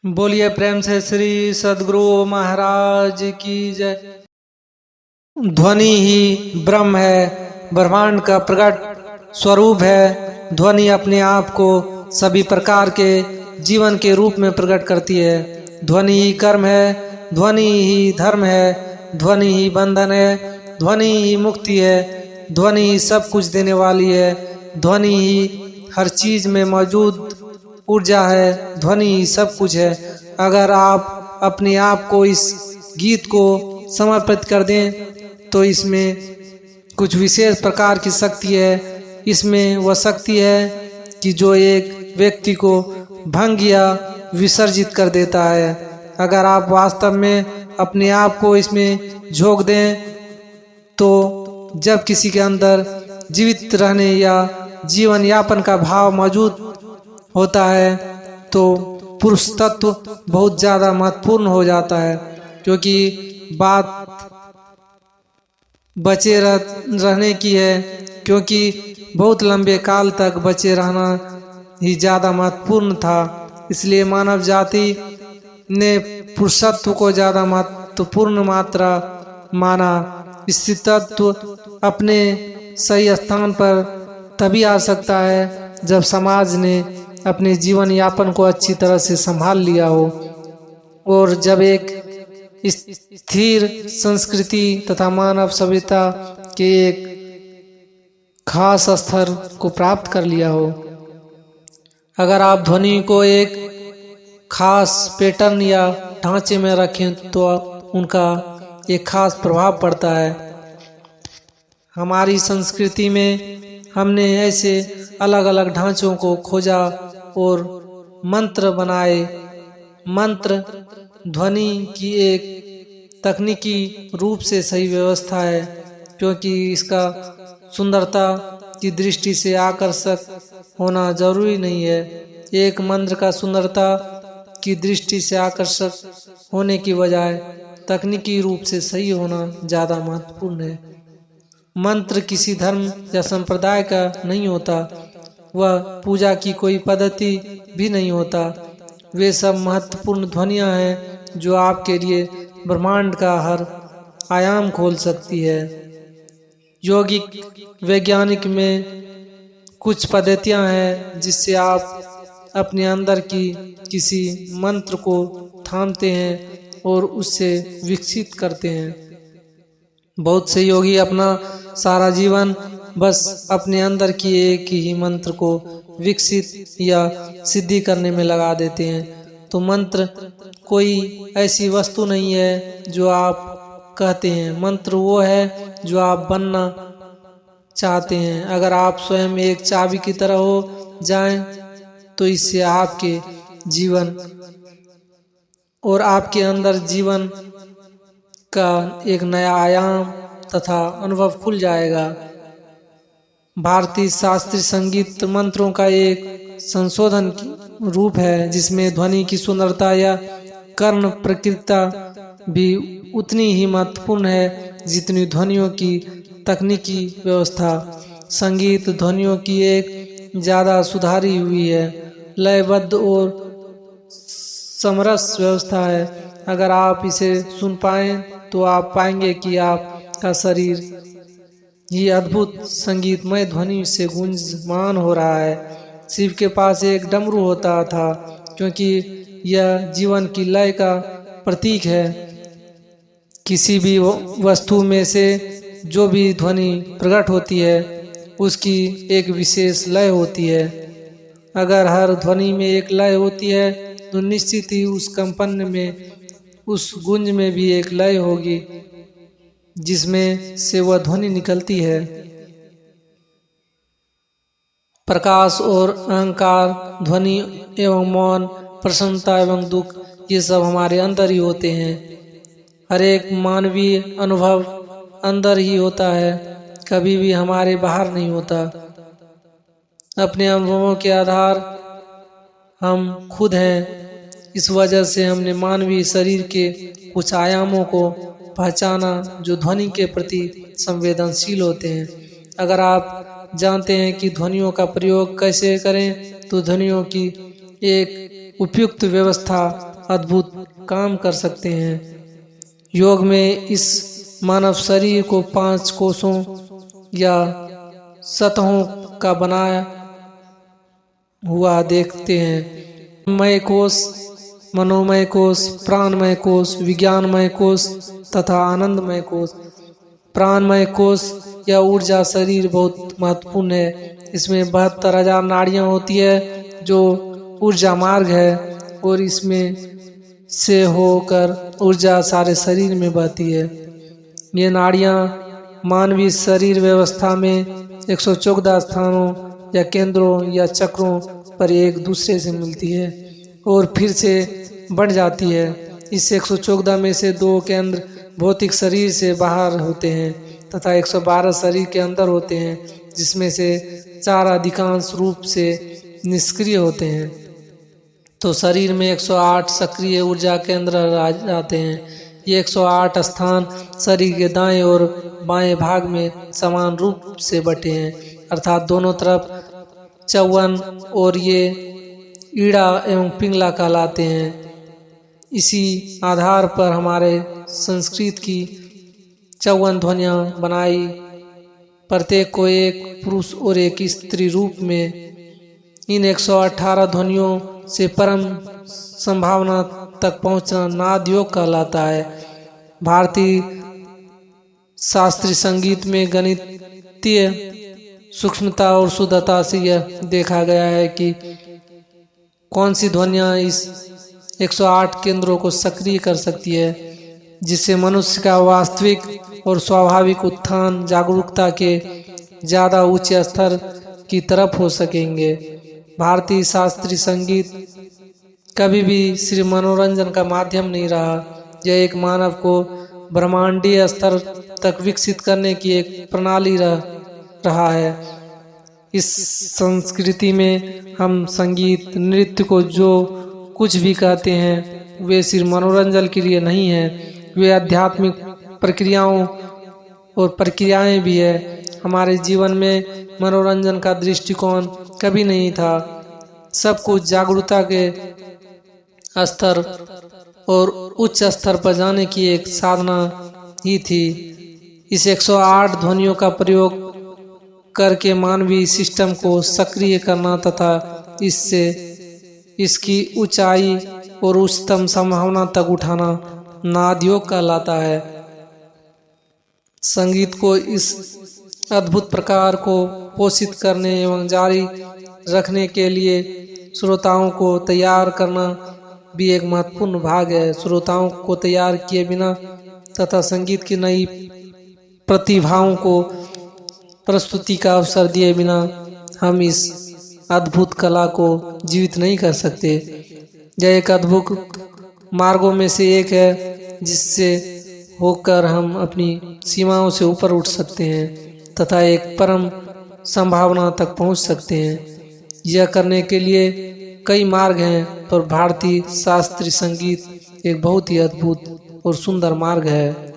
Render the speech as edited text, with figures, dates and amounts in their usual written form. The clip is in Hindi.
बोलिए प्रेम से श्री सद्गुरु महाराज की जय। ध्वनि ही ब्रह्म है, ब्रह्मांड का प्रकट स्वरूप है। ध्वनि अपने आप को सभी प्रकार के जीवन के रूप में प्रकट करती है। ध्वनि ही कर्म है, ध्वनि ही धर्म है, ध्वनि ही बंधन है, ध्वनि ही मुक्ति है, ध्वनि ही सब कुछ देने वाली है, ध्वनि ही हर चीज में मौजूद ऊर्जा है, ध्वनि ही सब कुछ है। अगर आप अपने आप को इस गीत को समर्पित कर दें तो इसमें कुछ विशेष प्रकार की शक्ति है। इसमें वह शक्ति है कि जो एक व्यक्ति को भंग या विसर्जित कर देता है। अगर आप वास्तव में अपने आप को इसमें झोंक दें तो जब किसी के अंदर जीवित रहने या जीवन यापन का भाव मौजूद होता है तो पुरुष तत्व बहुत ज़्यादा महत्वपूर्ण हो जाता है, क्योंकि बात बचे रहने की है। क्योंकि बहुत लंबे काल तक बचे रहना ही ज़्यादा महत्वपूर्ण था, इसलिए मानव जाति ने पुरुषत्व को ज़्यादा महत्वपूर्ण मात्रा माना। स्त्रीत्व अपने सही स्थान पर तभी आ सकता है जब समाज ने अपने जीवन यापन को अच्छी तरह से संभाल लिया हो और जब एक स्थिर संस्कृति तथा मानव सभ्यता के एक खास स्तर को प्राप्त कर लिया हो। अगर आप ध्वनि को एक खास पैटर्न या ढांचे में रखें तो उनका एक खास प्रभाव पड़ता है। हमारी संस्कृति में हमने ऐसे अलग अलग ढांचों को खोजा और मंत्र बनाए। मंत्र ध्वनि की एक तकनीकी रूप से सही व्यवस्था है, क्योंकि इसका सुंदरता की दृष्टि से आकर्षक होना जरूरी नहीं है। एक मंत्र का सुंदरता की दृष्टि से आकर्षक होने की बजाय तकनीकी रूप से सही होना ज़्यादा महत्वपूर्ण है। मंत्र किसी धर्म या संप्रदाय का नहीं होता, वह पूजा की कोई पद्धति भी नहीं होता। वे सब महत्वपूर्ण ध्वनियाँ हैं जो आपके लिए ब्रह्मांड का हर आयाम खोल सकती है। यौगिक वैज्ञानिक में कुछ पद्धतियाँ हैं जिससे आप अपने अंदर की किसी मंत्र को थामते हैं और उससे विकसित करते हैं। बहुत से योगी अपना सारा जीवन बस अपने अंदर की एक ही मंत्र को विकसित या सिद्धि करने में लगा देते हैं। तो मंत्र कोई ऐसी वस्तु नहीं है जो आप कहते हैं, मंत्र वो है जो आप बनना चाहते हैं। अगर आप स्वयं एक चाबी की तरह हो जाएं तो इससे आपके जीवन और आपके अंदर जीवन का एक नया आयाम तथा अनुभव खुल जाएगा। भारतीय शास्त्रीय संगीत मंत्रों का एक संशोधन रूप है जिसमें ध्वनि की सुंदरता या कर्ण प्रकृति भी उतनी ही महत्वपूर्ण है जितनी ध्वनियों की तकनीकी व्यवस्था। संगीत ध्वनियों की एक ज़्यादा सुधारी हुई है, लयबद्ध और समरस व्यवस्था है। अगर आप इसे सुन पाएं तो आप पाएंगे कि आपका शरीर ही अद्भुत संगीतमय ध्वनि से गुंजमान हो रहा है। शिव के पास एक डमरू होता था क्योंकि यह जीवन की लय का प्रतीक है। किसी भी वस्तु में से जो भी ध्वनि प्रकट होती है उसकी एक विशेष लय होती है। अगर हर ध्वनि में एक लय होती है तो निश्चित ही उस कंपन में, उस गुंज में भी एक लय होगी जिसमें से वह ध्वनि निकलती है। प्रकाश और अहंकार, ध्वनि एवं मौन, प्रसन्नता एवं दुख, ये सब हमारे अंदर ही होते हैं। हर एक मानवीय अनुभव अंदर ही होता है, कभी भी हमारे बाहर नहीं होता। अपने अनुभवों के आधार हम खुद हैं। इस वजह से हमने मानवीय शरीर के कुछ आयामों को पहचाना जो ध्वनि के प्रति संवेदनशील होते हैं। अगर आप जानते हैं कि ध्वनियों का प्रयोग कैसे करें तो ध्वनियों की एक उपयुक्त व्यवस्था अद्भुत काम कर सकते हैं। योग में इस मानव शरीर को 5 कोषों या सतहों का बनाया हुआ देखते हैं। मय कोष, मनोमय कोष, प्राणमय कोष, विज्ञानमय कोष तथा आनंदमय कोष। प्राणमय कोष या ऊर्जा शरीर बहुत महत्वपूर्ण है। इसमें 72,000 नाड़ियां होती है जो ऊर्जा मार्ग है, और इसमें से होकर ऊर्जा सारे शरीर में बहती है। ये नाड़ियां मानवीय शरीर व्यवस्था में 114 स्थानों या केंद्रों या चक्रों पर एक दूसरे से मिलती है और फिर से बढ़ जाती है। इस 114 में से 2 केंद्र भौतिक शरीर से बाहर होते हैं तथा 112 शरीर के अंदर होते हैं, जिसमें से 4 अधिकांश रूप से निष्क्रिय होते हैं। तो शरीर में 108 सक्रिय ऊर्जा केंद्र आ जाते हैं। ये 108 स्थान शरीर के दाएं और बाएं भाग में समान रूप से बटे हैं, अर्थात दोनों तरफ 54, और ये ईड़ा एवं पिंगला कहलाते हैं। इसी आधार पर हमारे संस्कृत की 54 ध्वनियाँ बनाई, प्रत्येक को एक पुरुष और एक स्त्री रूप में। इन 118 ध्वनियों से परम संभावना तक पहुंचना नाद योग कहलाता है। भारतीय शास्त्रीय संगीत में गणितीय सूक्ष्मता और शुद्धता से यह देखा गया है कि कौन सी ध्वनियाँ इस 108 केंद्रों को सक्रिय कर सकती है, जिससे मनुष्य का वास्तविक और स्वाभाविक उत्थान जागरूकता के ज़्यादा ऊंचे स्तर की तरफ हो सकेंगे। भारतीय शास्त्रीय संगीत कभी भी सिर्फ मनोरंजन का माध्यम नहीं रहा, यह एक मानव को ब्रह्मांडीय स्तर तक विकसित करने की एक प्रणाली रहा है। इस संस्कृति में हम संगीत नृत्य को जो कुछ भी कहते हैं वे सिर्फ मनोरंजन के लिए नहीं है, वे आध्यात्मिक प्रक्रियाओं और प्रक्रियाएं भी है। हमारे जीवन में मनोरंजन का दृष्टिकोण कभी नहीं था, सब कुछ जागरूकता के स्तर और उच्च स्तर पर जाने की एक साधना ही थी। इस 108 ध्वनियों का प्रयोग करके मानवीय सिस्टम को सक्रिय करना तथा इससे इसकी ऊंचाई और उच्चतम संभावना तक उठाना नाद योग कहलाता है। संगीत को इस अद्भुत प्रकार को पोषित करने एवं जारी रखने के लिए श्रोताओं को तैयार करना भी एक महत्वपूर्ण भाग है। श्रोताओं को तैयार किए बिना तथा संगीत की नई प्रतिभाओं को प्रस्तुति का अवसर दिए बिना हम इस अद्भुत कला को जीवित नहीं कर सकते। यह एक अद्भुत मार्गों में से एक है जिससे होकर हम अपनी सीमाओं से ऊपर उठ सकते हैं तथा एक परम संभावना तक पहुंच सकते हैं। यह करने के लिए कई मार्ग हैं, पर भारतीय शास्त्रीय संगीत एक बहुत ही अद्भुत और सुंदर मार्ग है।